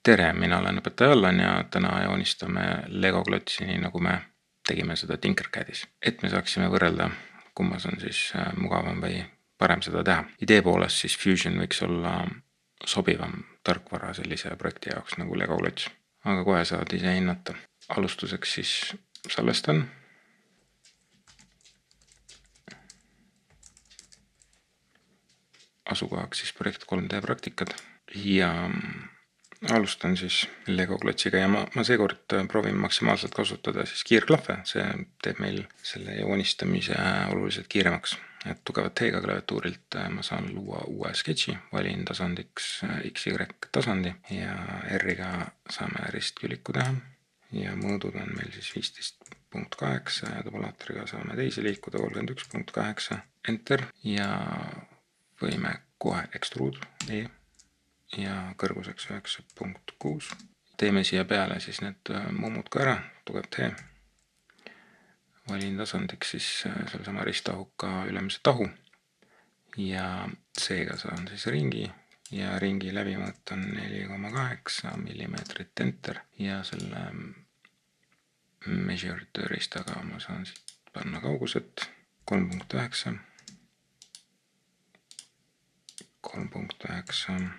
Tere, mina olen õpetaja Allan ja täna joonistame Lego klotsi, nii nagu me tegime seda Tinkercadis. Et me saaksime võrrelda, kummas on siis mugavam või parem seda teha. Idee poolest siis Fusion võiks olla sobivam tarkvara sellise projekti jaoks nagu Lego klots. Aga kohe saad ise hinnata. Alustuseks siis salvestan. Asukohaks siis projekt 3D praktikad ja alustan siis Lego klotsiga ja ma seekord proovin maksimaalselt kasutada siis kiirklahve, see teeb meil selle joonistamise oluliselt kiiremaks. Et tugevat T-ga klaviatuurilt ma saan luua uue sketši, valin tasandiks XY tasandi ja R-iga saame ristküliku teha ja mõõdud on meil siis 15.8 ja tabulaatoriga saame teisi liikuda 31.8, Enter ja võime kohe Extrude E ja kõrguseks 9.6. Teeme siia peale siis need mummud ka ära, tugev T. Valin tasandiks siis sellesama ristahuka ülemise tahu ja C-ga saan siis ringi ja ringi läbimõõt on 4,8 millimeetrit, Enter ja selle measured ristaga ma saan siit panna kauguset 3.9, 3.9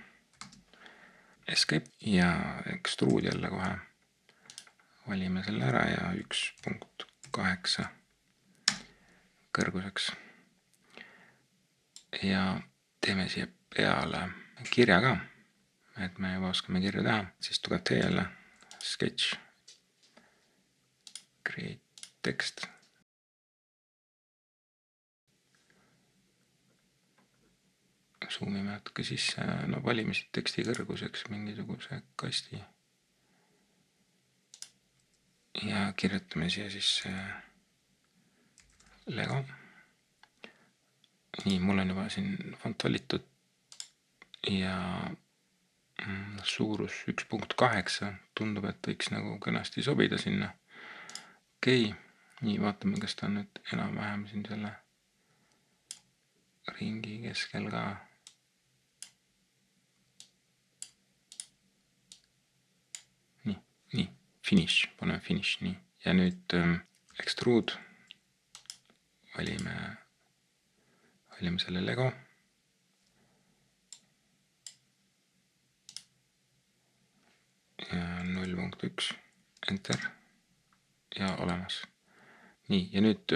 Escape ja Extrude jälle kohe valime selle ära ja 1.8 kõrguseks ja teeme siia peale kirja ka, et me juba oskame kirju teha, siis tugev T jälle, Sketch, Create Text. Zoomime natuke sisse, no valime siit teksti kõrguseks mingisuguse kasti ja kirjutame siia sisse Lego. Nii, mul on juba siin font valitud ja suurus 1.8 tundub, et võiks nagu kenasti sobida sinna. Okei, nii vaatame, kas ta on nüüd enam-vähem siin selle ringi keskel ka. Nii, finish, paneme finish, nii. Ja nüüd Extrude, valime selle Lego. Ja 0.1, Enter ja olemas. Nii, ja nüüd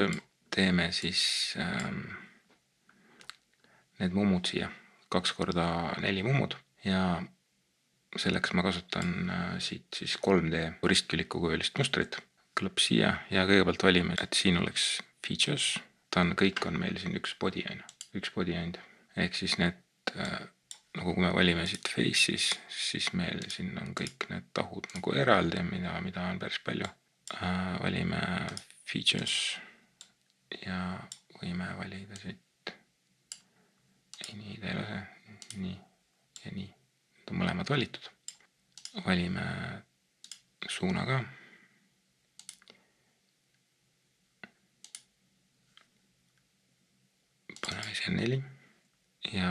teeme siis need mummud siia, 2x4 mummud ja selleks ma kasutan siit siis 3D ristküliku kujulist mustrit. Klõps siia ja kõigepealt valime, et siin oleks features, kõik on meil siin üks body ainult. Ehk siis need, nagu kui me valime siit face'is, siis meil siin on kõik need tahud nagu eraldi, mida on päris palju. Valime features ja võime valida siit nii teelase, nii ja nii. Need on mõlemad valitud. Valime suuna ka. Paneme siia 4 ja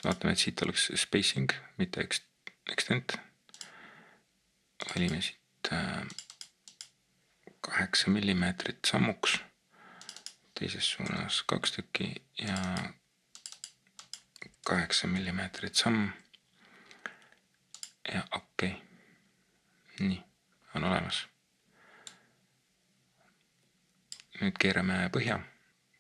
vaatame, et siit oleks spacing, mitte extent. Valime siit 8 millimeetrit sammuks, teises suunas 2 tükki ja 8 millimeetrit samm ja okei. Nii, on olemas. Nüüd keerame põhja,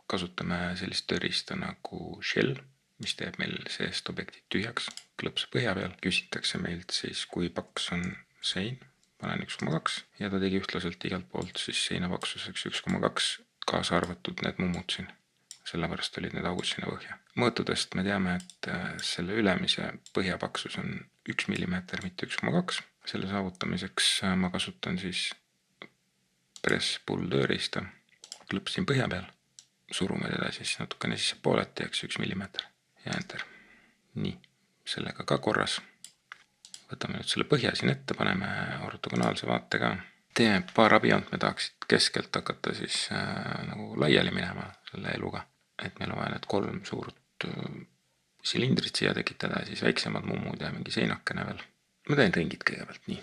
kasutame sellist tööriista nagu shell, mis teeb meil seest objektid tühjaks, klõps põhja peal, küsitakse meilt siis, kui paks on sein, panen 1,2 ja ta tegi ühtlaselt igalt poolt siis seina paksuseks 1,2, kaasa arvatud need mummud siin. Sellepärast olid need augud sinna põhja. Mõõtudest me teame, et selle ülemise põhjapaksus on 1 millimeeter, mitte 1,2. Selle saavutamiseks ma kasutan siis press pull tööriista, klõpsin põhja peal, surume teda siis natukene sisse pooleti, 1 millimeeter ja enter. Nii, sellega ka korras. Võtame nüüd selle põhja siin ette, paneme ortogonaalse vaate ka. Teeme paar abiant, me tahaksid keskelt hakata siis nagu laiali minema selle eluga. Et meil on vaja need 3 suurt silindrit siia tekitada ja siis väiksemad mummud ja mingi seinakene veel. ma teen ringid kõigepealt, nii.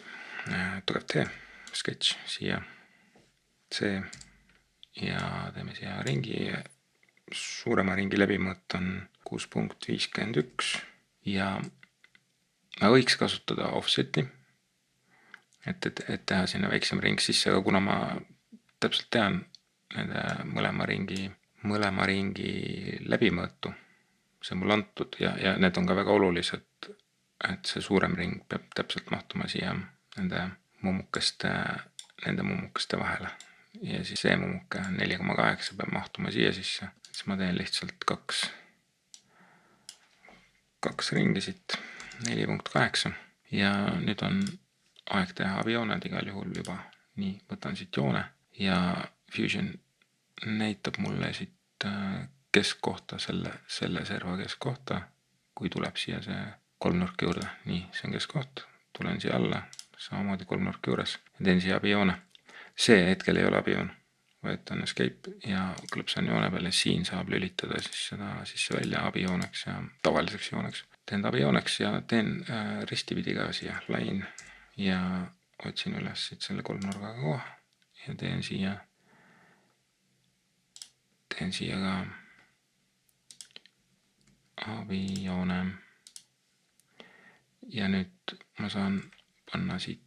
Tugev T, sketš siia, C ja teeme siia ringi. Suurema ringi läbimõõt on 6.51 ja ma võiks kasutada offseti, et teha sinna väiksem ring sisse, aga kuna ma täpselt tean nende mõlema ringi läbimõõtu, see mul antud ja need on ka väga olulised, et see suurem ring peab täpselt mahtuma siia nende mummukeste vahele ja siis see mummuke 4,8 peab mahtuma siia sisse, siis ma teen lihtsalt kaks ringi siit 4.8 ja nüüd on aeg teha aviooned igal juhul juba. Nii, võtan siit joone ja Fusion näitab mulle siit keskkohta, selle serva keskkohta, kui tuleb siia see kolmnurk juurde. Nii, see on keskkoht, tulen siia alla, samamoodi kolmnurk juures ja teen siia avioone. See hetkel ei ole avioon, võetan escape ja klõpsan joone peale, siin saab lülitada siis seda sisse välja aviooneks ja tavaliseks jooneks. Teen aviooneks ja teen ristipidi ka siia line ja otsin üles siit selle kolmnurgaga koha ja teen siia ka avioone. Ja nüüd ma saan panna siit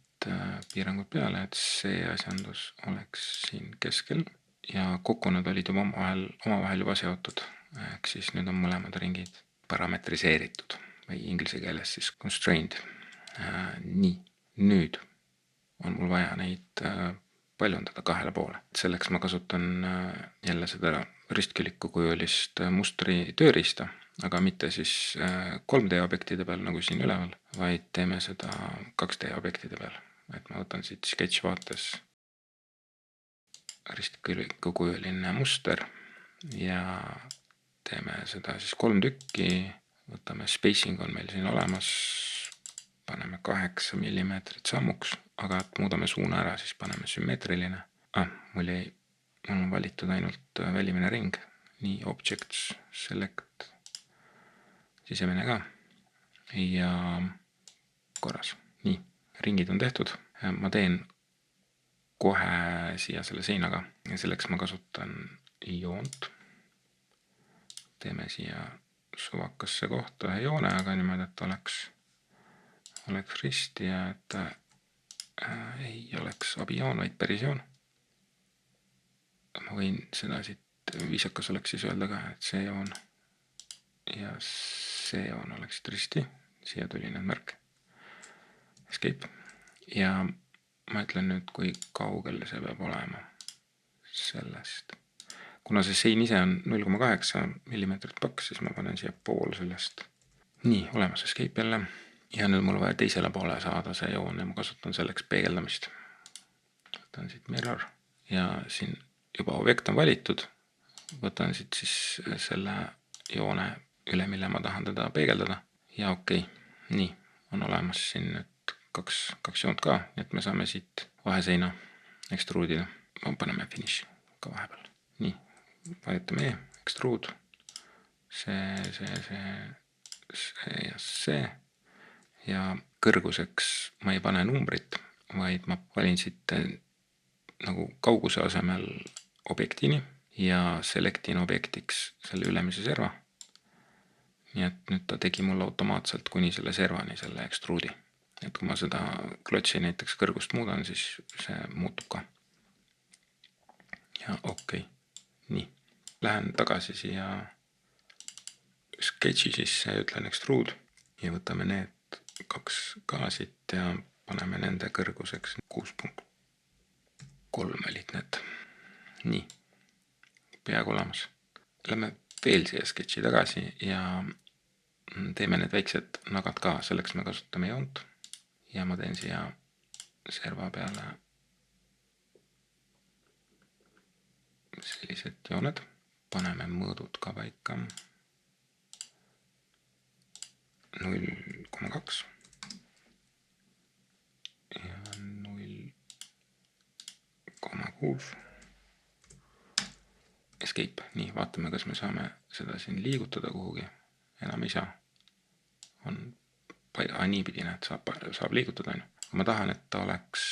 piirangud peale, et see asjandus oleks siin keskel ja kokku nad olid juba omavahel juba seotud. Ehk siis nüüd on mõlemad ringid parametriseeritud või inglise keeles siis constrained. Nii, nüüd on mul vaja neid paljundada 2 poole. Selleks ma kasutan jälle seda ristküliku kujulist mustri tööriista, aga mitte siis 3D objektide peal nagu siin üleval, vaid teeme seda 2D objektide peal. Et ma võtan siit sketch vaates ristküliku kujuline muster ja teeme seda siis 3 tükki, võtame spacing on meil siin olemas, paneme 8 mm sammuks, aga et muudame suuna ära, siis paneme sümmeetriline. Mul on valitud ainult välimine ring, nii objects, select, sisemine ka ja korras. Nii, ringid on tehtud. Ma teen kohe siia selle seinaga ja selleks ma kasutan joont. Teeme siia suvakasse kohta ühe joone, aga niimoodi, et oleks risti ja et ei oleks abijoon, vaid päris joon. Ma võin seda siit viisakas oleks siis öelda ka, et see joon ja see joon oleksid risti. Siia tuli need märk. Escape. Ja ma ütlen nüüd, kui kaugel see peab olema sellest. Kuna see sein ise on 0,8 mm paks, siis ma panen siia pool sellest. Nii, olemas escape jälle. Ja nüüd mul vaja teisele poole saada see joon ja ma kasutan selleks peegeldamist. Võtan siit mirror ja siin juba objekt on valitud. Võtan siit siis selle joone üle, mille ma tahan teda peegeldada. Ja okei, nii, on olemas siin nüüd kaks joont ka, nii et me saame siit vaheseina extruudida. Paneme finish ka vahepeal. Nii, vajutame extruud, see ja see. Ja kõrguseks ma ei pane numbrit, vaid ma valin siit nagu kauguse asemel objektini ja selectin objektiks selle ülemise serva. Nii et nüüd ta tegi mulle automaatselt kuni selle servani, selle extruudi. Et kui ma seda klotsi näiteks kõrgust muudan, siis see muutub ka. Ja okei. Nii. Lähen tagasi siia sketši sisse ja ütlen extrude ja võtame need 2 ka siit ja paneme nende kõrguseks 6.3 olid need. Nii. Peaaegu olemas. Lähme veel siia sketši tagasi ja teeme need väiksed nagad ka, selleks me kasutame joont ja ma teen siia serva peale sellised jooned, paneme mõõdud ka paika 0,2 ja 0,6 escape, nii, vaatame, kas me saame seda siin liigutada kuhugi, enam ei saa, on niipidi näed, saab liigutada, on ju. Ma tahan, et ta oleks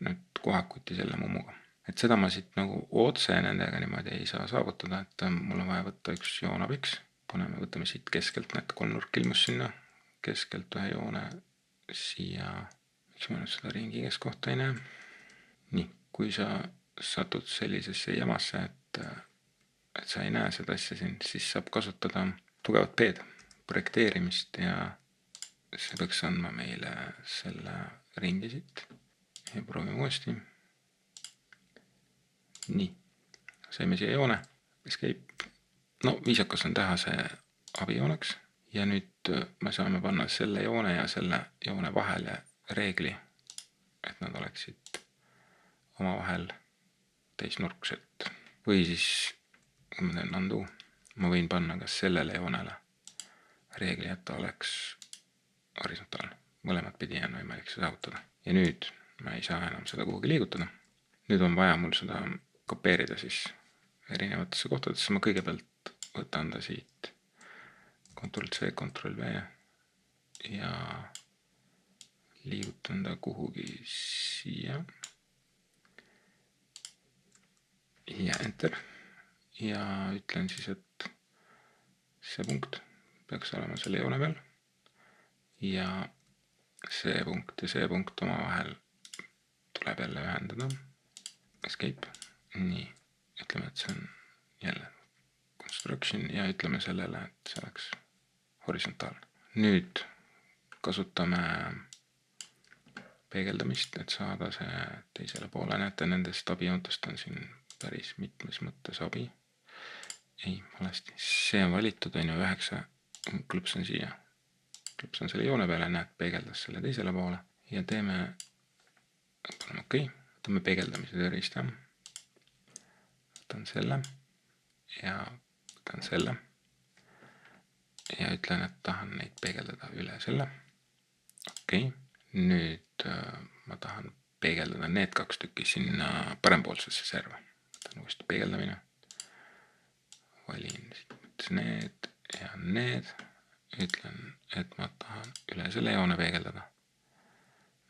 nüüd kohakuti selle mummuga. Et seda ma siit nagu otse nendega niimoodi ei saa saavutada, et mul on vaja võtta üks joonapiks. Võtame siit keskelt, näed, kolmnurk ilmus sinna, keskelt ühe joone siia, miks ma nüüd seda ringi keskkohta ei näe. Nii, kui sa satud sellisesse jamasse, et sa ei näe seda asja siin, siis saab kasutada tugevat P-d, projekteerimist ja see peaks andma meile selle ringi siit ja proovime uuesti. Nii, saime siia joone, escape. No viisakas on teha see abijooneks ja nüüd me saame panna selle joone ja selle joone vahele reegli, et nad oleksid omavahel teisnurksed. Või siis, kui ma teen undo, ma võin panna ka sellele joonele reegli, et ta oleks horisontaalne. Mõlemat pidi on võimalik see saavutada. Ja nüüd ma ei saa enam seda kuhugi liigutada. Nüüd on vaja mul seda kopeerida siis erinevatesse kohtadesse. Ma kõigepealt võtan ta siit Ctrl-C, Ctrl-V ja liigutan ta kuhugi siia ja enter ja ütlen siis, et see punkt peaks olema selle joone peal ja see punkt omavahel tuleb jälle ühendada. Escape. Nii, ütleme, et see on jälle construction ja ütleme sellele, et see oleks horisontaalne. Nüüd kasutame peegeldamist, et saada see teisele poole. Näete, nendest abijoontest on siin päris mitmes mõttes abi. Ei, valesti. See on valitud, on ju 9, klõps on siia. Klõps on selle joone peale, näed, peegeldas selle teisele poole ja teeme okei. Võtame peegeldamise tööriista. Võtan selle ja võtan selle ja ütlen, et tahan neid peegeldada üle selle. Okei, nüüd ma tahan peegeldada need 2 tükki sinna parempoolsesse serva. Võtan uuesti peegeldamine. Valin siit need ja need. Ütlen, et ma tahan üle selle joone peegeldada.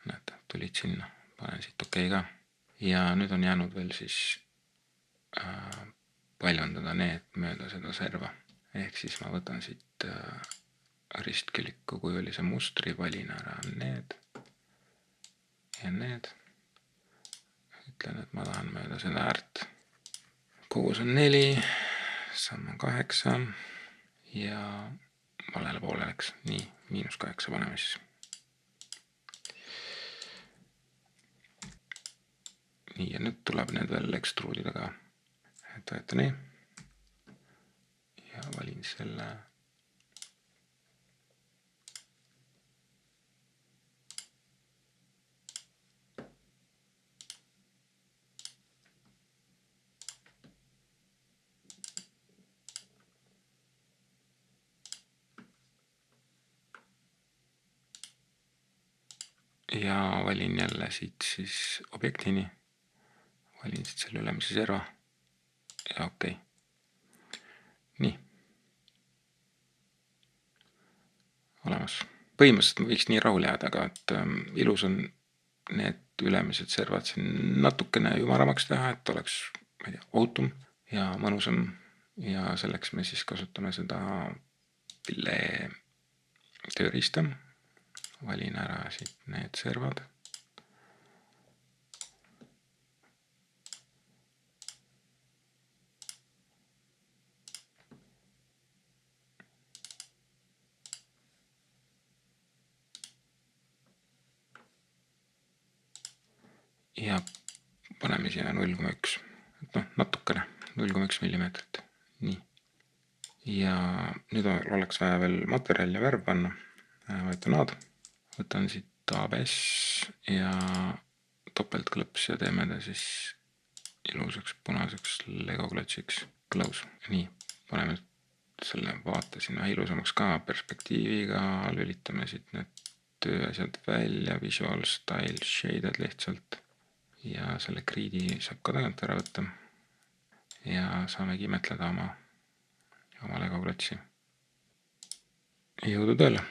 Näete, tulid sinna. Panen siit okei ka. Ja nüüd on jäänud veel siis paljandada need mööda seda serva. Ehk siis ma võtan siit ristkliku kujulise mustri, valin ära need ja need. Ütlen, et ma tahan mööda seda äärt. Kogus on 4, samm on 8 ja valele poole läks. Nii, -8 paneme siis. Nii, ja nüüd tuleb need veel ekstruudida ka. Et võeta nii. Ja valin selle. Ja valin jälle siit siis objektini. Valin siit selle ülemise serva ja okei. Nii. Olemas. Põhimõtteliselt ma võiks nii rahule jääda, aga et ilus on need ülemised servad siin natukene ümaramaks teha, et oleks autum ja mõnusam ja selleks me siis kasutame seda pille tööriista. Valin ära siit need servad. Ja paneme siia 0,1, natukene, 0,1 millimeetrit. Nii. Ja nüüd oleks vaja veel materjal ja värv panna. Võtan aad, võtan siit ABS ja topeltklõps ja teeme ta siis ilusaks punaseks legoklotsiks close. Nii, paneme selle vaate sinna ilusamaks ka perspektiiviga, lülitame siit need tööasjad välja, visual style, shaded lihtsalt. Ja selle griidi saab ka tagant ära võtta ja saamegi imetleda oma legoklotsi. Jõudu tööle!